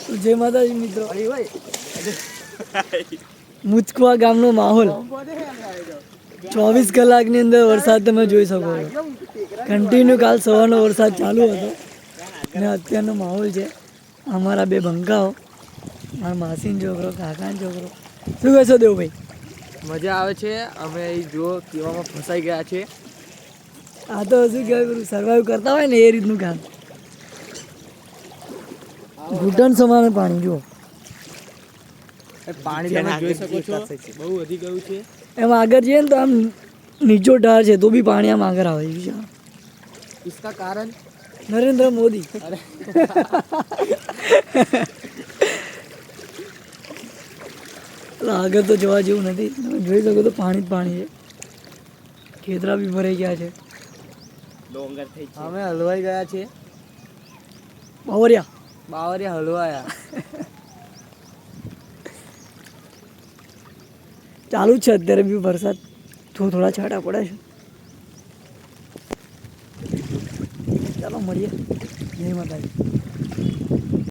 જય માતાજી મિત્રો. મુચકુવા ગામનો માહોલ 24 કલાકની અંદર વરસાદ તમે જોઈ શકો છો. કન્ટિન્યુ કાલ સવારનો વરસાદ ચાલુ હતો ને અત્યારનો માહોલ છે. અમારા બે બંકાઓ, મારા માસીનો છોકરો, કાકાનો છોકરો. શું કહેશો દેવભાઈ? મજા આવે છે. અમે જો કીવામાં ફસાઈ ગયા છે. આ તો શું કહેવાય, સર્વાઈવ કરતા હોય ને એ રીતનું કામ. ઘૂંટણ સમાન પાણી જુઓ. પાણી તમે જોઈ શકો છો, બહુ વધી ગયું છે. એમ આગળ જઈએ ને તો આમ નીચો ઢાળ છે તો બી પાણી આમ આગળ આવે છે. इसका कारण નરેન્દ્ર મોદી. આગળ તો જોવા જેવું નથી. તમે જોઈ શકો તો પાણી જ પાણી છે. ખેતરા બી ભરાઈ ગયા છે. ડોંગર થઈ છે. અમે હલવાઈ ગયા છે. બાવરિયા હલવાયા. ચાલુ જ છે અત્યારે બી વરસાદ. થોડા છાંટા પડે છે. ચાલો મળીએ. જય માતાજી.